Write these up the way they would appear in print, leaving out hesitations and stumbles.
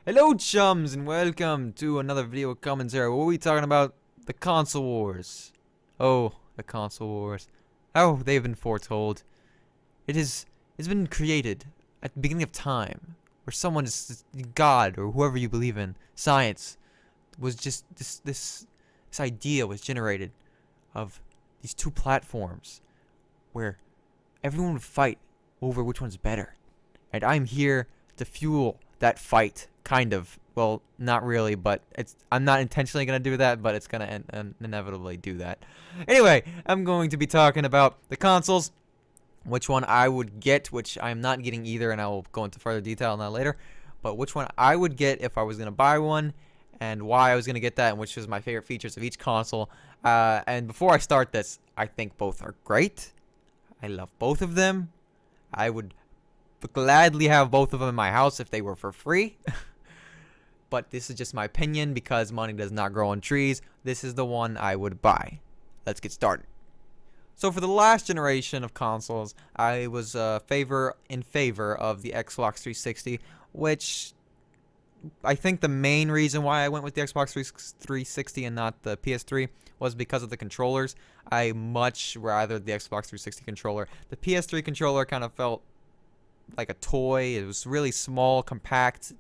Hello chums and welcome to another video commentary. What are we talking about? The console wars. Oh, the console wars. How they've been foretold. It's been created at the beginning of time, where someone is God or whoever you believe in, science, was just this idea was generated of these two platforms where everyone would fight over which one's better. And I'm here to fuel that fight, kind of. Well, not really, but I'm not intentionally going to do that, but it's going to inevitably do that. Anyway, I'm going to be talking about the consoles, which one I would get, which I'm not getting either, and I will go into further detail on that later, but which one I would get if I was going to buy one, and why I was going to get that, and which was my favorite features of each console. And before I start this, I think both are great. I love both of them. I would gladly have both of them in my house if they were for free. But this is just my opinion because money does not grow on trees. This is the one I would buy. Let's get started. So for the last generation of consoles, I was in favor of the Xbox 360, which I think the main reason why I went with the Xbox 360 and not the PS3 was because of the controllers. I much rather the Xbox 360 controller. The PS3 controller kind of felt like a toy. It was really small, compact.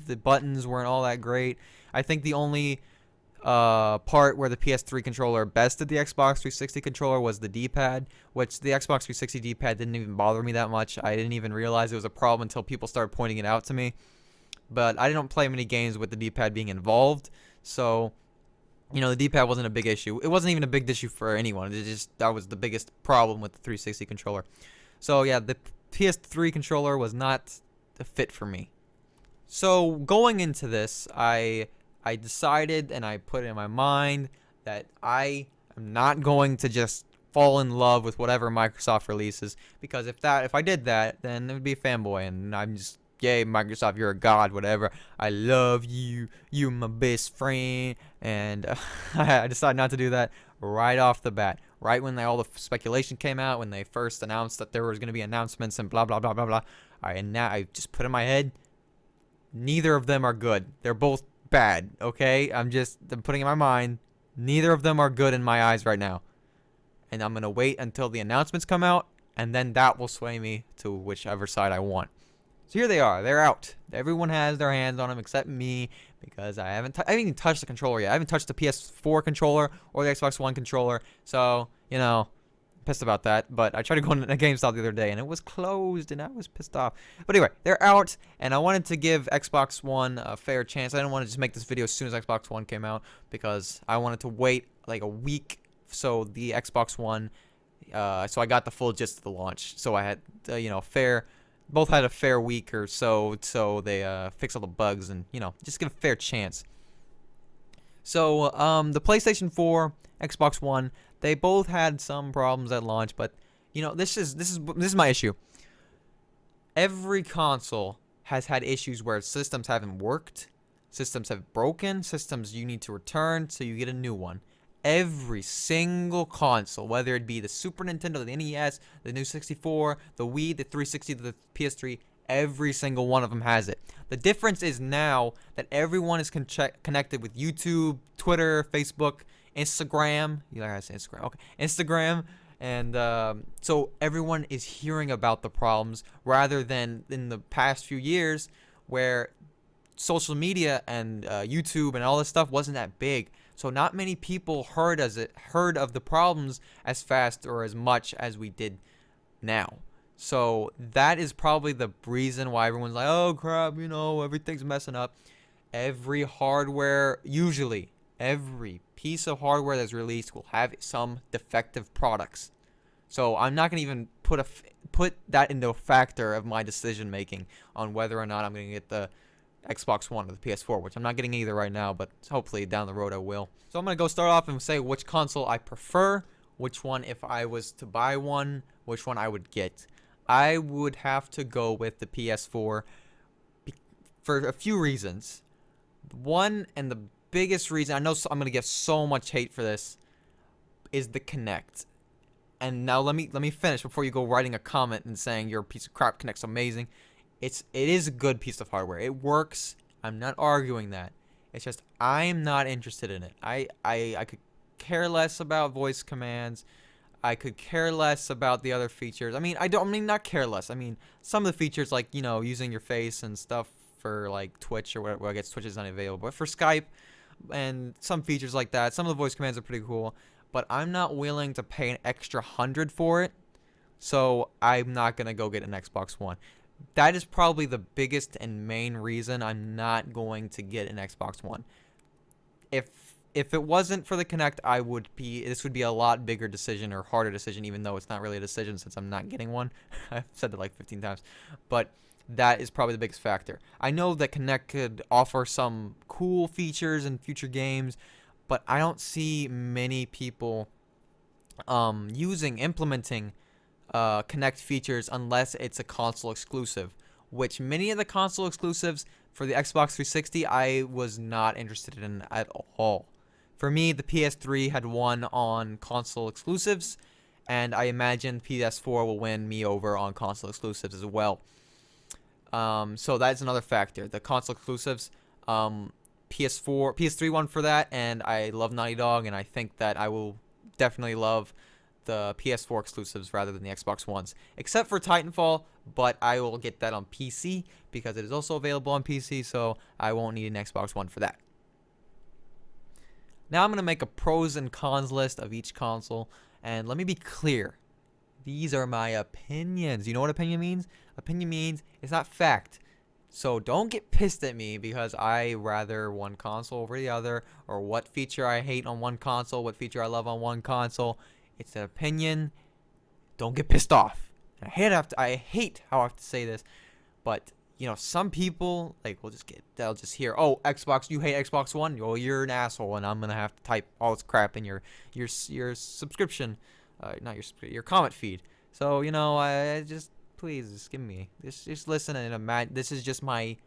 The buttons weren't all that great. I think the only part where the PS3 controller bested the Xbox 360 controller was the D-pad, which the Xbox 360 D-pad didn't even bother me that much. I didn't even realize it was a problem until people started pointing it out to me. But I didn't play many games with the D-pad being involved, so the D-pad wasn't a big issue. It wasn't even a big issue for anyone. That was the biggest problem with the 360 controller. So yeah, the PS3 controller was not a fit for me. So going into this, I decided and I put it in my mind that I am not going to just fall in love with whatever Microsoft releases, because if I did that, then it would be a fanboy, and I'm just, yay, Microsoft, you're a god, whatever. I love you. You're my best friend. And I decided not to do that right off the bat. Right when all the speculation came out, when they first announced that there was going to be announcements and blah, blah, blah, blah, blah. I just put in my head, neither of them are good. They're both bad, okay? I'm putting in my mind, neither of them are good in my eyes right now. And I'm going to wait until the announcements come out, and then that will sway me to whichever side I want. So here they are. They're out. Everyone has their hands on them except me, because I haven't even touched the controller yet. I haven't touched the PS4 controller or the Xbox One controller. So, pissed about that. But I tried to go in a GameStop the other day, and it was closed, and I was pissed off. But anyway, they're out, and I wanted to give Xbox One a fair chance. I didn't want to just make this video as soon as Xbox One came out, because I wanted to wait like a week so the Xbox One, so I got the full gist of the launch. So I had, both had a fair week or so they fix all the bugs and, just give a fair chance. So, the PlayStation 4, Xbox One, they both had some problems at launch, but, this is my issue. Every console has had issues where systems haven't worked, systems have broken, systems you need to return, so you get a new one. Every single console, whether it be the Super Nintendo, the NES, the new 64, the Wii, the 360, the PS3, every single one of them has it. The difference is now that everyone is connected with YouTube, Twitter, Facebook, Instagram. You like I say Instagram? Okay, Instagram, and so everyone is hearing about the problems rather than in the past few years where social media and YouTube and all this stuff wasn't that big. So not many people heard of the problems as fast or as much as we did now. So that is probably the reason why everyone's like, oh crap, everything's messing up. Every piece of hardware that's released will have some defective products. So I'm not going to even put that into a factor of my decision making on whether or not I'm going to get the Xbox One or the PS4, which I'm not getting either right now, but hopefully down the road I will. So I'm going to go start off and say which console I prefer, which one, if I was to buy one, which one I would get. I would have to go with the PS4 for a few reasons. One, and the biggest reason, I know I'm going to get so much hate for this, is the Kinect. And now let me finish before you go writing a comment and saying you're a piece of crap, Kinect's amazing. It is a good piece of hardware. It works. I'm not arguing that. It's just I'm not interested in it. I could care less about voice commands. I could care less about the other features. I mean not care less. I mean some of the features like, using your face and stuff for like Twitch or whatever. Well, I guess Twitch is not available, but for Skype and some features like that, some of the voice commands are pretty cool, but I'm not willing to pay an extra 100 for it. So I'm not going to go get an Xbox One. That is probably the biggest and main reason I'm not going to get an Xbox One. If it wasn't for the Kinect, this would be a lot bigger decision or harder decision, even though it's not really a decision since I'm not getting one. I've said that like 15 times. But that is probably the biggest factor. I know that Kinect could offer some cool features in future games, but I don't see many people implementing Kinect features unless it's a console exclusive, which many of the console exclusives for the Xbox 360 I was not interested in at all. For me, the PS3 had won on console exclusives, and I imagine PS4 will win me over on console exclusives as well. So that's another factor. The console exclusives, PS3 won for that, and I love Naughty Dog, and I think that I will definitely love the PS4 exclusives rather than the Xbox Ones, except for Titanfall, but I will get that on PC because it is also available on PC, so I won't need an Xbox One for that. Now I'm going to make a pros and cons list of each console, and let me be clear. These are my opinions. You know what opinion means? Opinion means it's not fact. So don't get pissed at me because I rather one console over the other, or what feature I hate on one console, what feature I love on one console. It's an opinion. Don't get pissed off. I hate how I have to say this, but some people they'll just hear, "Oh, Xbox, you hate Xbox One? Well, you're an asshole," and I'm gonna have to type all this crap in your subscription, not your comment feed. So I just please just give me just listen and imagine. This is just my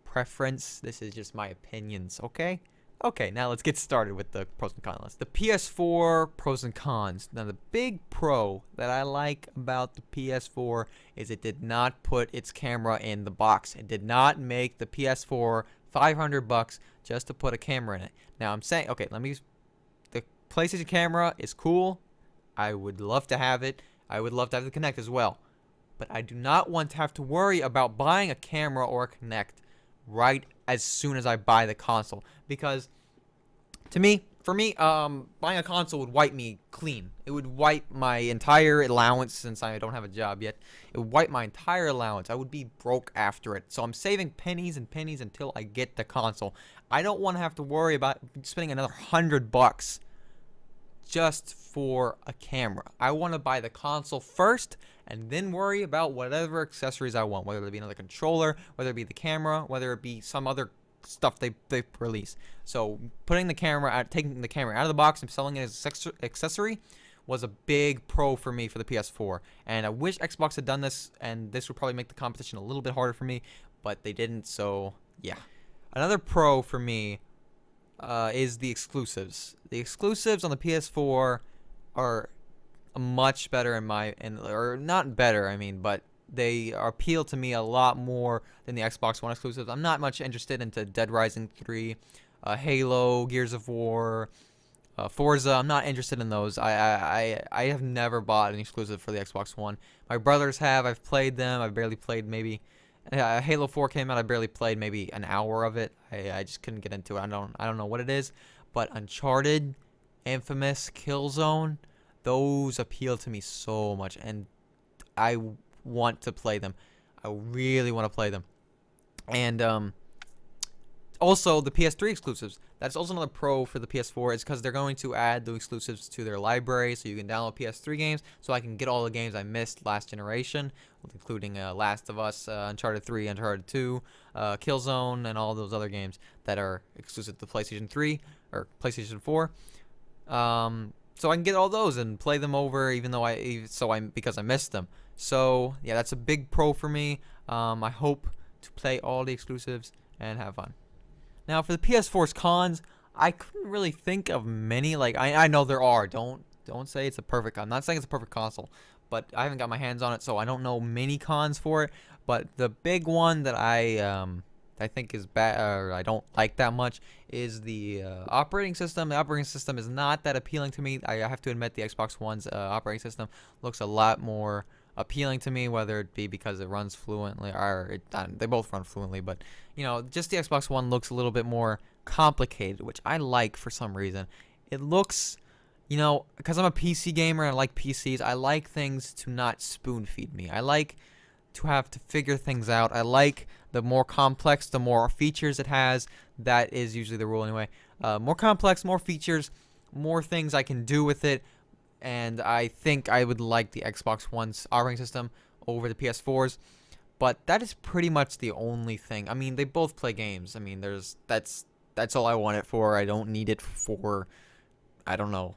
preference. This is just my opinions. Okay. Okay, now let's get started with the pros and cons list. The PS4 pros and cons. Now, the big pro that I like about the PS4 is it did not put its camera in the box. It did not make the PS4 $500 just to put a camera in it. Now, I'm saying, okay, the PlayStation camera is cool. I would love to have it. I would love to have the Kinect as well. But I do not want to have to worry about buying a camera or a Kinect right as soon as I buy the console, because for me, buying a console would wipe me clean. It would wipe my entire allowance since I don't have a job yet. It would wipe my entire allowance. I would be broke after it. So I'm saving pennies and pennies until I get the console. I don't want to have to worry about spending another $100 just for a camera. I want to buy the console first and then worry about whatever accessories I want, whether it be another controller, whether it be the camera, whether it be some other stuff they release. So taking the camera out of the box and selling it as an accessory was a big pro for me for the PS4. And I wish Xbox had done this, and this would probably make the competition a little bit harder for me, but they didn't, so yeah. Another pro for me is the exclusives. The exclusives on the PS4 are much better or not better, but they appeal to me a lot more than the Xbox One exclusives. I'm not much interested into Dead Rising 3, Halo, Gears of War, Forza. I'm not interested in those. I have never bought an exclusive for the Xbox One. My brothers have. I've played them. I've barely played maybe. Halo 4 came out. I barely played maybe an hour of it. I just couldn't get into it. I don't know what it is, but Uncharted, Infamous, Killzone, those appeal to me so much, and I want to play them. I really want to play them. And also the PS3 exclusives. That's also another pro for the PS4. It's because they're going to add the exclusives to their library, so you can download PS3 games. So I can get all the games I missed last generation, including Last of Us, Uncharted 3, Uncharted 2, Killzone, and all those other games that are exclusive to PlayStation 3 or PlayStation 4. So I can get all those and play them over, because I missed them. So yeah, that's a big pro for me. I hope to play all the exclusives and have fun. Now for the PS4's cons, I couldn't really think of many. I know there are. Don't say it's a perfect. I'm not saying it's a perfect console, but I haven't got my hands on it, so I don't know many cons for it. But the big one that that I think is bad, or I don't like that much, is the operating system. The operating system is not that appealing to me. I have to admit the Xbox One's operating system looks a lot more appealing to me, whether it be because it runs fluently, or they both run fluently, but you know, just the Xbox One looks a little bit more complicated, which I like for some reason. It looks, you know, because I'm a PC gamer and I like PCs, I like things to not spoon feed me. I like to have to figure things out. I like the more complex, the more features it has. That is usually the rule anyway. More complex, more features, more things I can do with it. And I think I would like the Xbox One's operating system over the PS4's. But that is pretty much the only thing. I mean, they both play games. I mean, that's all I want it for. I don't need it for, I don't know,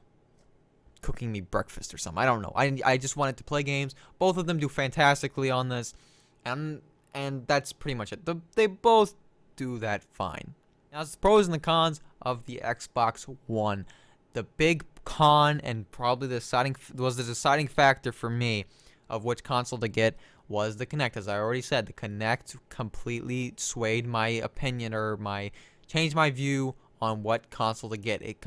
cooking me breakfast or something. I don't know. I just wanted to play games. Both of them do fantastically on this, and that's pretty much it. They both do that fine. Now, it's the pros and the cons of the Xbox One. The big con, and probably the deciding factor for me of which console to get, was the Kinect. As I already said, the Kinect completely swayed my opinion, or changed my view on what console to get. It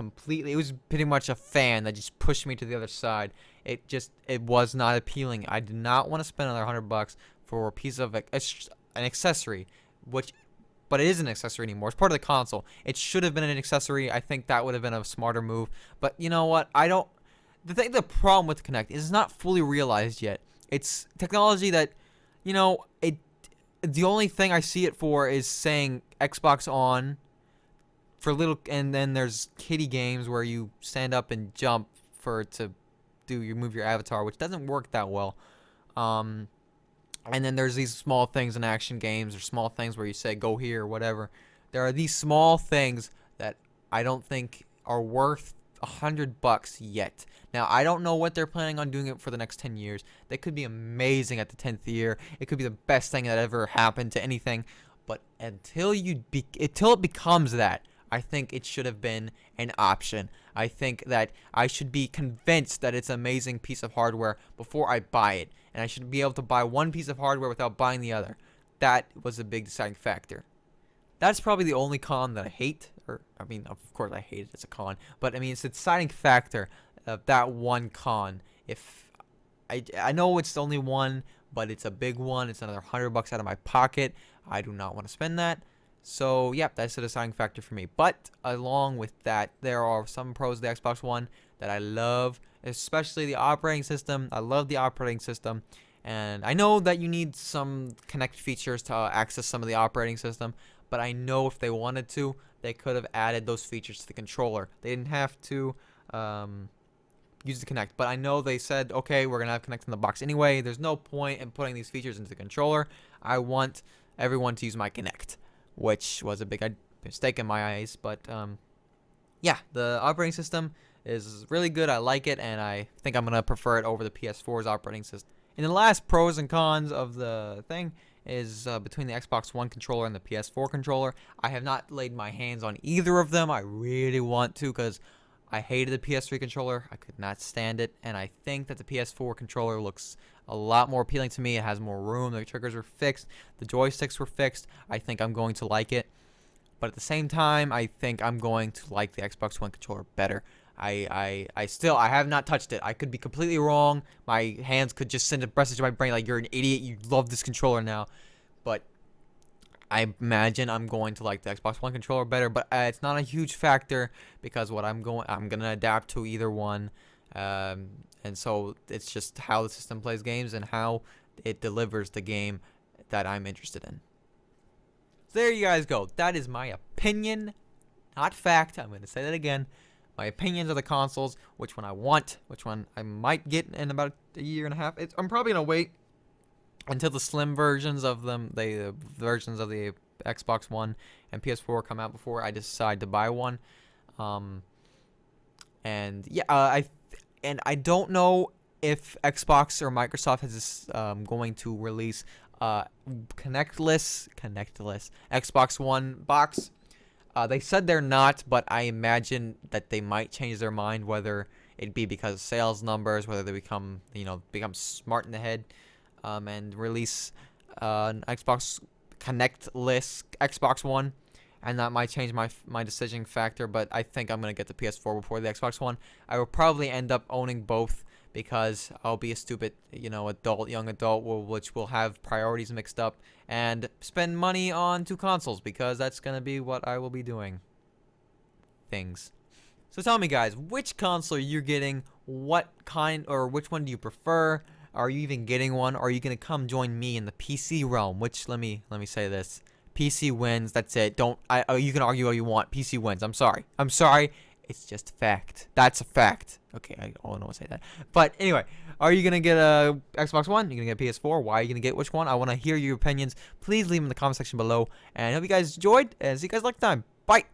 was pretty much a fan that just pushed me to the other side. It was not appealing. I did not want to spend another $100 for a piece of an accessory, but it isn't an accessory anymore. It's part of the console. It should have been an accessory. I think that would have been a smarter move. But you know what? The problem with the Kinect is it's not fully realized yet. It's technology that, you know, the only thing I see it for is saying Xbox on for little, and then there's kiddie games where you stand up and jump move your avatar, which doesn't work that well. And then there's these small things in action games, or small things where you say go here or whatever. There are these small things that I don't think are worth $100 yet. Now, I don't know what they're planning on doing it for the next 10 years. They could be amazing at the 10th year. It could be the best thing that ever happened to anything. But until it becomes that, I think it should have been an option. I think that I should be convinced that it's an amazing piece of hardware before I buy it. And I should be able to buy one piece of hardware without buying the other. That was a big deciding factor. That's probably the only con that I hate. Or, I mean, of course I hate it as a con. But, I mean, it's a deciding factor of that one con. If I know it's only one, but it's a big one. It's another $100 out of my pocket. I do not want to spend that. So, yeah, that's a deciding factor for me. But, along with that, there are some pros of the Xbox One that I love, especially the operating system. I love the operating system. And I know that you need some Kinect features to access some of the operating system, but I know if they wanted to, they could have added those features to the controller. They didn't have to use the Kinect, but I know they said, okay, we're going to have Kinect in the box anyway. There's no point in putting these features into the controller. I want everyone to use my Kinect, which was a big mistake in my eyes. But, yeah, the operating system is really good. I like it, and I think I'm going to prefer it over the PS4's operating system. And the last pros and cons of the thing is between the Xbox One controller and the PS4 controller. I have not laid my hands on either of them. I really want to, because I hated the PS3 controller. I could not stand it. And I think that the PS4 controller looks a lot more appealing to me. It has more room. The triggers were fixed. The joysticks were fixed. I think I'm going to like it. But at the same time, I think I'm going to like the Xbox One controller better. I have not touched it. I could be completely wrong. My hands could just send a message to my brain like, you're an idiot, you love this controller now. But I imagine I'm going to like the Xbox One controller better. But it's not a huge factor, because I'm gonna adapt to either one. And so it's just how the system plays games and how it delivers the game that I'm interested in. So there you guys go. That is my opinion, not fact. I'm going to say that again. My opinions of the consoles, which one I want, which one I might get in about a year and a half. I'm probably going to wait until the slim versions of them, the versions of the Xbox One and PS4 come out before I decide to buy one. And yeah, I don't know if Xbox or Microsoft is going to release connectless Xbox One box. They said they're not, but I imagine that they might change their mind, whether it be because of sales numbers, whether they become smart in the head, and release an Xbox connectless Xbox One, and that might change my decision factor. But I think I'm gonna get the PS4 before the Xbox One. I will probably end up owning both because I'll be a stupid, young adult, which will have priorities mixed up and spend money on 2 consoles because that's gonna be what I will be doing. Things. So tell me, guys, which console you're getting? What kind or which one do you prefer? Are you even getting one? Or are you gonna come join me in the PC realm? Which let me say this: PC wins. That's it. You can argue all you want. PC wins. I'm sorry. It's just fact. That's a fact. Okay, I don't want to say that. But anyway, are you gonna get a Xbox One? You're gonna get a PS4? Why are you gonna get which one? I want to hear your opinions. Please leave them in the comment section below. And I hope you guys enjoyed. And see you guys next time. Bye.